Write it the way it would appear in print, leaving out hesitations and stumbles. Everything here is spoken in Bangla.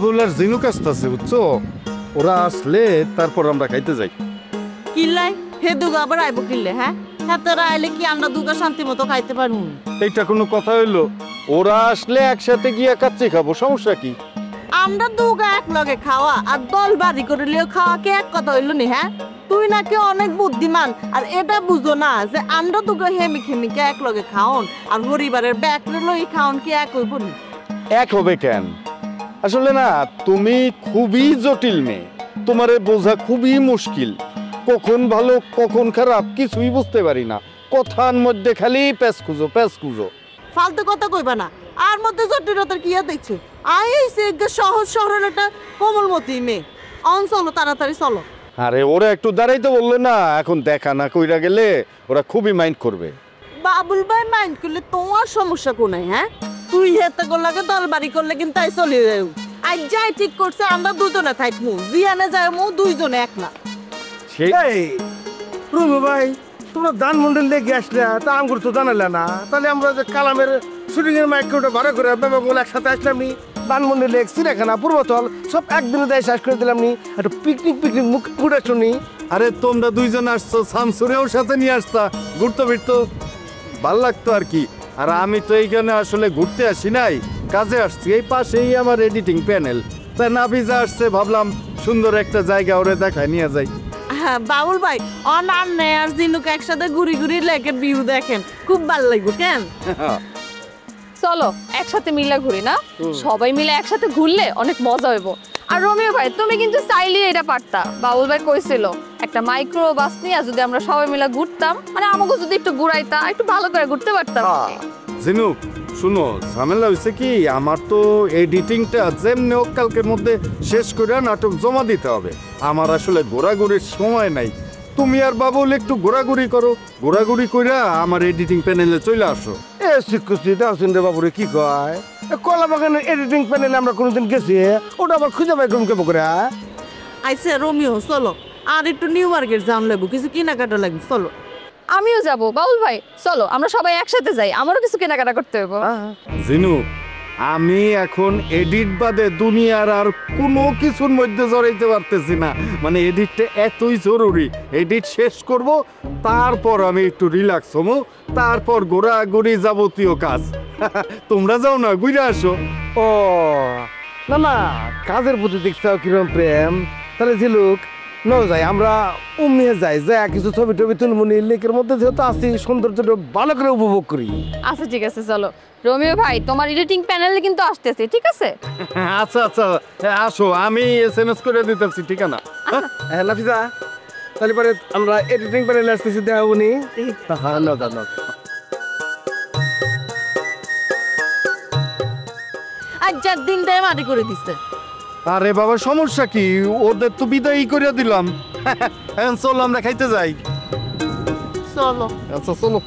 বাবুল আর জিনুক আসতেছে বুঝছো, ওরা আসলে তারপর আমরা খাইতে যাই। কিল্লাই হে দুগা আবার আইব কিল্লে? হ্যাঁ তারা আইলে কি আমরা দুগা শান্তি মতো খাইতে পারবো? এইটা কোনো কথা হইলো? ওরা আসলে একসাথে গিয়ে কাচ্চি খাবো, সমস্যা কি? আমরা দুগা এক লগে খাওয়া আর দল বাড়ি করলেও খাওয়া কে এক কথা হইলো নি? হ্যাঁ তুই নাকি অনেক বুদ্ধিমান, আর এটা বুঝো না যে আমরা দুগা হেমি খেমিকে এক লগে খাওন আর পরিবারের ব্যাকরে লই খাওন কি এক হইব নি? এক হবে কেন? আসলে না, তুমি খুবই জটিল মেয়ে, তোমারে বোঝা খুবই মুশকিল। কখন ভালো কখন খারাপ কিছুই বুঝতে পারি না, কথার মধ্যে খালি প্যাস খুঁজো প্যাস খুঁজো। ফালতু কথা কইবা না, আর মধ্যে জটিলতার কি দেখছো? আইসে সহজ সরল একটা কোমলমতি মেয়ে, অন চলো তাড়াতাড়ি চলো। আরে ওরা একটু দাঁড়াইতে বললে না, এখন দেখা না কইরা গেলে ওরা খুবই মাইন্ড করবে। বাবুল ভাই মাইন্ড করলে তোমার সমস্যা কোনায়? হ্যাঁ তুই হেতে করলে দল বাড়ি করলে কিন্তু তাই চলে যাও। আজ যাই ঠিক করছে আমরা দুজনে থাকবো, জিয়ানে যাই মু দুইজনে একলা। সেই রুমু ভাই তোমরা ধানমন্ডল লেগে আসলে তা আমগুলো তো জানালে না, তাহলে আমরা যে কালামের শুটিং এর মাইক্রোটা ভাড়া করে ব্যাপারগুলো একসাথে আসলাম নি, ধানমন্ডল লেক, চিড়িয়াখানা, পূর্বতল সব একদিনে দেয় শেষ করে দিলাম নি, একটা পিকনিক মুখ ঘুরে শুনি। আরে তোমরা দুইজন আসছো, শামসুরেও সাথে নিয়ে আসতা, ঘুরতে ফিরতো ভাল লাগতো আর কি। আর আমি তো এইখানে আসলে ঘুরতে আসি নাই, কাজে আসছি। এই পাশেই আমার এডিটিং প্যানেল, তাই নাবিজা আসছে, ভাবলাম সুন্দর একটা জায়গা ওরে দেখায় নিয়ে যাই। বাবুল ভাই অন আর নেই আর জিনুক একসাথে ঘুরি ঘুরি লেকের ভিউ দেখেন, খুব ভালো লাগবে। কেন চলো একসাথে মিলে ঘুরি না? সবাই মিলে একসাথে ঘুরলে অনেক মজা হইব। আর রোমিও ভাই তুমি কিন্তু চাইলে এটা পারতা, বাবুল ভাই কইছিল একটা মাইক্রো বাস নিয়ে যদি আমরা সবাই মিলে ঘুরতাম, মানে আমাকে যদি একটু ঘুরাইতা একটু ভালো করে ঘুরতে পারতাম। জিনুক শুনো, ঝামেলা হয়েছে কি, আমার তো এডিটিংটা যেমনি হোক কালকের মধ্যে শেষ করে নাটক জমা দিতে হবে। আমার আসলে ঘোরাঘুরির সময় নাই। তুমি আর বাবুল একটু ঘোরাঘুরি করো, ঘোরাঘুরি কইরা আমার এডিটিং প্যানেলে চলে আসো। এ শিক্ষুস্তি দাওসিন রে বাবুরে কি কয়, কলা বাগানের এডিটিং প্যানেলে আমরা কোনোদিন গেছি, ওটা আবার খুঁজে পাই কোন কেমন করে? আইসে রোমিও চলো, আর একটু নিউ মার্কেট জাম লাগবো, কিছু কেনাকাটা লাগবে, চলো। আমিও যাব বাবুল ভাই, চলো আমরা সবাই একসাথে যাই, আমারও কিছু কেনাকাটা করতে হবে। জিনু, আমি এখন এডিট বাদে দুনিয়ার আর কোনো কিছুর মধ্যে জড়াইতে পারতেছি না। মানে এডিটটা এতই জরুরি, এডিট শেষ করব, তারপর আমি একটু রিল্যাক্স হবো, তারপর ঘোরাঘুরি যাবতীয় কাজ। তোমরা যাও না, ঘুরে আসো। ও না না, কাজের প্রতি দেখছাও কিরম প্রেম, তাহলে ঝিলুক ন যাই, আমরা উমিয়ে যাই, যা কিছু ছবি টবি তুলমুনি লেকের মধ্যে যেহেতু আসি, সৌন্দর্যটা ভালো করে উপভোগ করি। আচ্ছা ঠিক আছে চলো। রোমিও ভাই তোমার এডিটিং প্যানেলে কিন্তু আসতেছে, ঠিক আছে? আচ্ছা আচ্ছা আসো, আমি SMS করে দিতেছি ঠিকানা। হ্যাঁ নাফিজা, তাহলে পরে আমরা এডিটিং প্যানেলে আসতেছি, দেখা উনি। হ্যাঁ না দাদা, আজ যার দিনটাই মাটি করে দিচ্ছে। আরে বাবা সমস্যা কি, ওদের তো বিদায়ী করে দিলাম। চলো আমরা খাইতে যাই। চলো। আচ্ছা চলো।